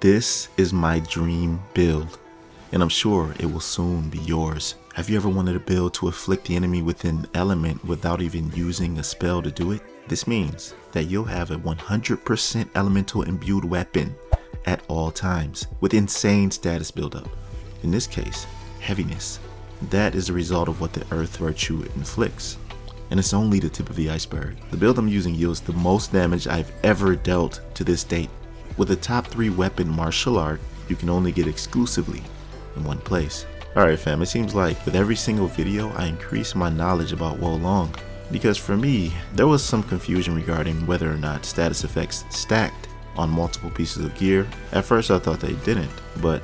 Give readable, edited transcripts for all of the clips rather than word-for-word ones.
This is my dream build, and I'm sure it will soon be yours. Have you ever wanted a build to afflict the enemy with an element without even using a spell to do it? This means that you'll have a 100% elemental imbued weapon at all times with insane status buildup. In this case, heaviness. That is the result of what the earth virtue inflicts, and it's only the tip of the iceberg. The build I'm using yields the most damage I've ever dealt to this date. With a top 3 weapon martial art you can only get exclusively in one place. Alright fam, it seems like with every single video I increase my knowledge about Wo Long, because for me there was some confusion regarding whether or not status effects stacked on multiple pieces of gear. At first I thought they didn't, but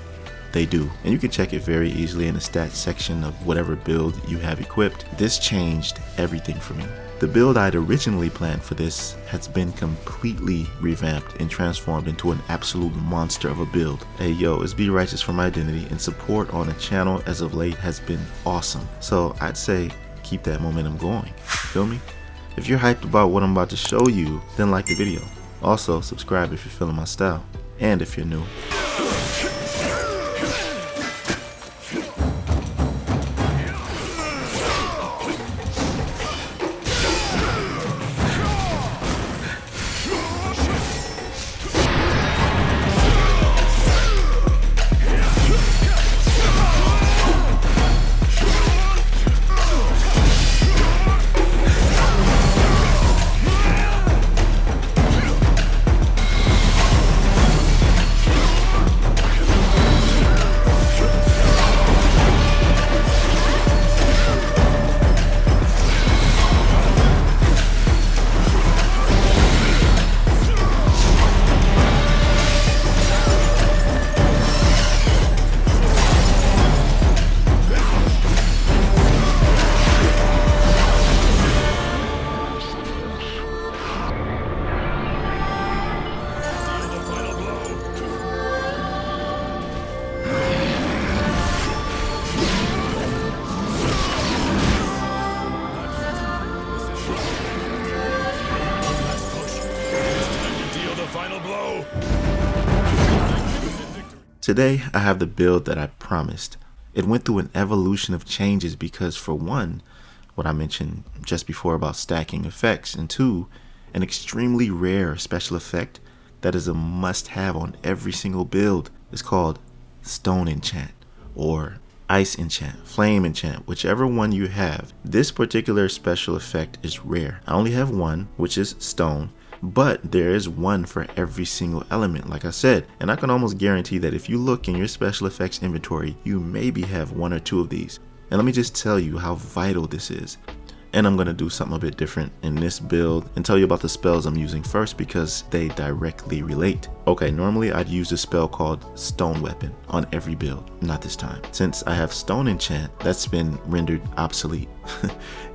they do, and you can check it very easily in the stats section of whatever build you have equipped. This changed everything for me. The build I'd originally planned for this has been completely revamped and transformed into an absolute monster of a build. Hey yo, it's Be Righteous for my identity, and support on the channel as of late has been awesome. So I'd say keep that momentum going, feel me? If you're hyped about what I'm about to show you, then like the video. Also subscribe if you're feeling my style, and if you're new. Today I have the build that I promised. It went through an evolution of changes because, for one, what I mentioned just before about stacking effects, and two, an extremely rare special effect that is a must-have on every single build is called Stone Enchant, or Ice Enchant, Flame Enchant, whichever one you have. This particular special effect is rare. I only have one, which is Stone, but there is one for every single element, like I said, and I can almost guarantee that if you look in your special effects inventory, you maybe have 1 or 2 of these. And let me just tell you how vital this is. And I'm going to do something a bit different in this build and tell you about the spells I'm using first because they directly relate. Okay, normally I'd use a spell called Stone Weapon on every build, not this time. Since I have Stone Enchant, that's been rendered obsolete.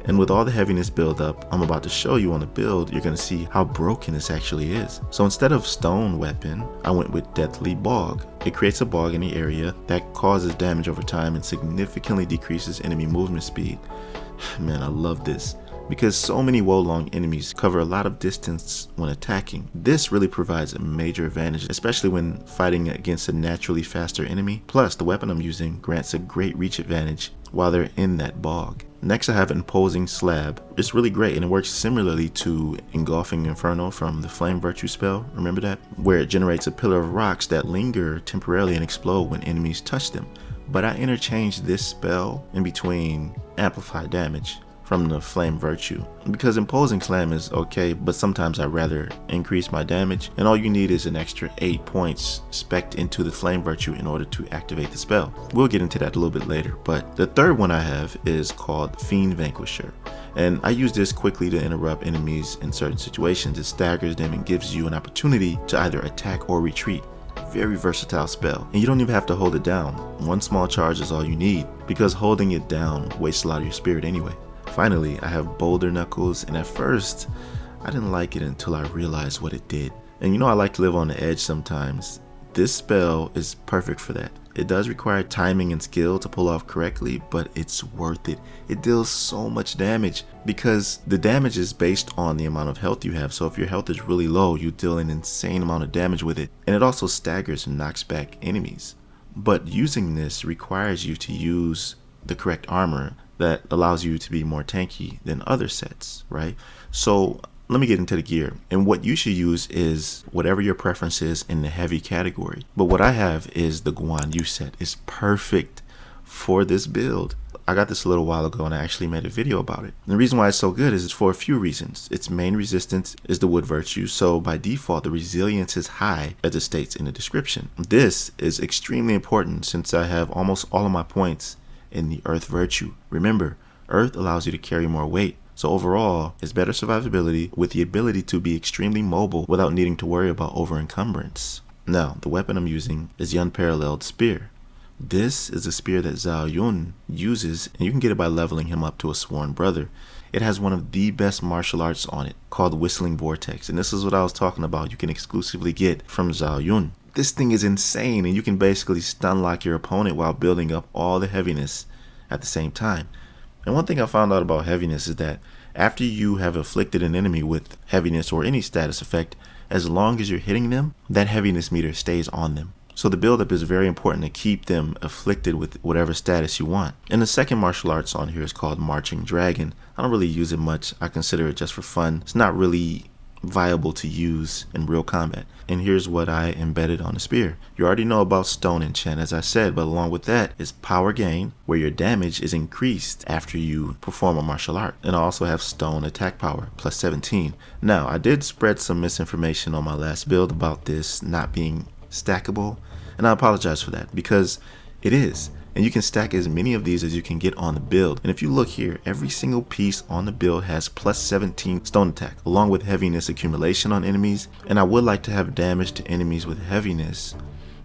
And with all the heaviness build up I'm about to show you on the build, you're going to see how broken this actually is. So instead of Stone Weapon, I went with Deathly Bog. It creates a bog in the area that causes damage over time and significantly decreases enemy movement speed. Man, I love this because so many Wo Long enemies cover a lot of distance when attacking. This really provides a major advantage, especially when fighting against a naturally faster enemy. Plus, the weapon I'm using grants a great reach advantage while they're in that bog. Next, I have Imposing Slab. It's really great and it works similarly to Engulfing Inferno from the Flame Virtue spell, remember that? Where it generates a pillar of rocks that linger temporarily and explode when enemies touch them. But I interchanged this spell in between Amplify Damage from the Flame Virtue, because Imposing Slam is okay, but sometimes I'd rather increase my damage, and all you need is an extra 8 points spec'd into the Flame Virtue in order to activate the spell. We'll get into that a little bit later, but the third one I have is called Fiend Vanquisher, and I use this quickly to interrupt enemies in certain situations. It staggers them and gives you an opportunity to either attack or retreat. Very versatile spell, and you don't even have to hold it down. One small charge is all you need, because holding it down wastes a lot of your spirit anyway. Finally, I have Boulder Knuckles, and at first I didn't like it until I realized what it did. And you know I like to live on the edge sometimes. This spell is perfect for that. It does require timing and skill to pull off correctly, but it's worth it. It deals so much damage because the damage is based on the amount of health you have. So if your health is really low, you deal an insane amount of damage with it. And it also staggers and knocks back enemies. But using this requires you to use the correct armor that allows you to be more tanky than other sets, right? So let me get into the gear. And what you should use is whatever your preference is in the heavy category. But what I have is the 𝐽𝐤 set. It's perfect for this build. I got this a little while ago and I actually made a video about it. And the reason why it's so good is it's for a few reasons. Its main resistance is the wood virtue. So by default, the resilience is high, as it states in the description. This is extremely important since I have almost all of my points in the earth virtue. Remember, earth allows you to carry more weight. So overall, it's better survivability with the ability to be extremely mobile without needing to worry about over encumbrance. Now, the weapon I'm using is the unparalleled spear. This is a spear that Xiao uses, and you can get it by leveling him up to a sworn brother. It has one of the best martial arts on it, called Whistling Vortex, and this is what I was talking about. You can exclusively get from Xiao. This thing is insane, and you can basically stun lock your opponent while building up all the heaviness at the same time. And one thing I found out about heaviness is that after you have afflicted an enemy with heaviness or any status effect, as long as you're hitting them, that heaviness meter stays on them. So the build-up is very important to keep them afflicted with whatever status you want. And the second martial arts on here is called Marching Dragon. I don't really use it much. I consider it just for fun. It's not really viable to use in real combat. And here's what I embedded on the spear. You already know about stone enchant, as I said, but along with that is power gain, where your damage is increased after you perform a martial art. And I also have stone attack power plus 17. Now, I did spread some misinformation on my last build about this not being stackable, and I apologize for that because it is. And you can stack as many of these as you can get on the build. And if you look here, every single piece on the build has plus 17 stone attack, along with heaviness accumulation on enemies. And I would like to have damage to enemies with heaviness,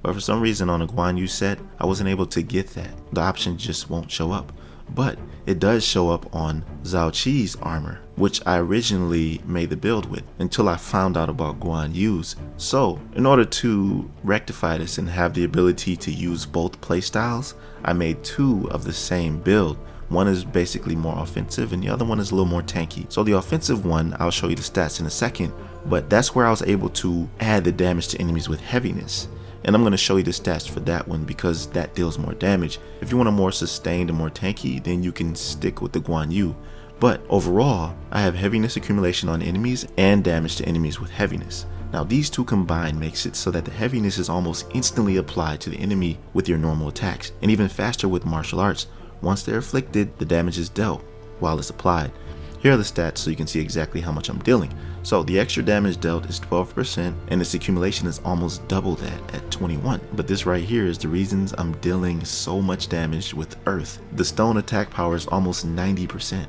but for some reason on a 𝐽𝐤 set, I wasn't able to get that. The option just won't show up. But it does show up on Xiao Qi's armor, which I originally made the build with until I found out about 𝐽𝐤's. So in order to rectify this and have the ability to use both playstyles, I made two of the same build. One is basically more offensive and the other one is a little more tanky. So the offensive one, I'll show you the stats in a second, but that's where I was able to add the damage to enemies with heaviness. And I'm going to show you the stats for that one because that deals more damage. If you want a more sustained and more tanky, then you can stick with the 𝐽𝐤. But overall, I have heaviness accumulation on enemies and damage to enemies with heaviness. Now these two combined makes it so that the heaviness is almost instantly applied to the enemy with your normal attacks, and even faster with martial arts. Once they're afflicted, the damage is dealt while it's applied. Here are the stats so you can see exactly how much I'm dealing. So the extra damage dealt is 12% and its accumulation is almost double that at 21. But this right here is the reasons I'm dealing so much damage with earth. The stone attack power is almost 90%.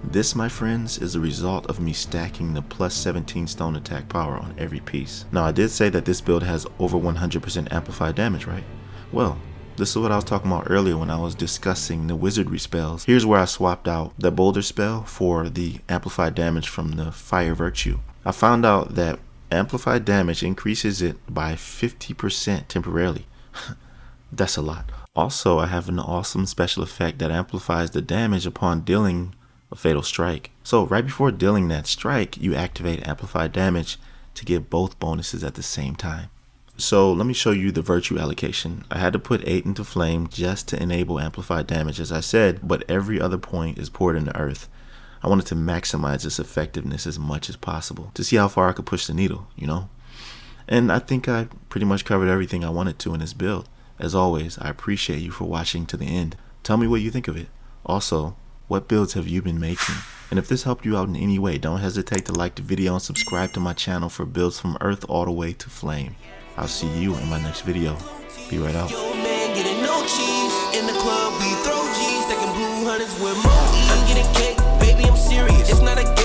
This, my friends, is a result of me stacking the plus 17 stone attack power on every piece. Now I did say that this build has over 100% amplified damage, right? Well, this is what I was talking about earlier when I was discussing the wizardry spells. Here's where I swapped out the boulder spell for the amplified damage from the fire virtue. I found out that amplified damage increases it by 50% temporarily. That's a lot. Also, I have an awesome special effect that amplifies the damage upon dealing a fatal strike. So right before dealing that strike, you activate amplified damage to get both bonuses at the same time. So let me show you the virtue allocation. I had to put 8 into flame just to enable amplified damage, as I said, but every other point is poured into earth. I wanted to maximize its effectiveness as much as possible to see how far I could push the needle, you know? And I think I pretty much covered everything I wanted to in this build. As always, I appreciate you for watching to the end. Tell me what you think of it. Also, what builds have you been making? And if this helped you out in any way, don't hesitate to like the video and subscribe to my channel for builds from earth all the way to flame. I'll see you in my next video. Be right out. Yo, man, getting no cheese. In the club, we throw G's, stacking blue hundreds with more. I'm getting cake, baby, I'm serious. It's not a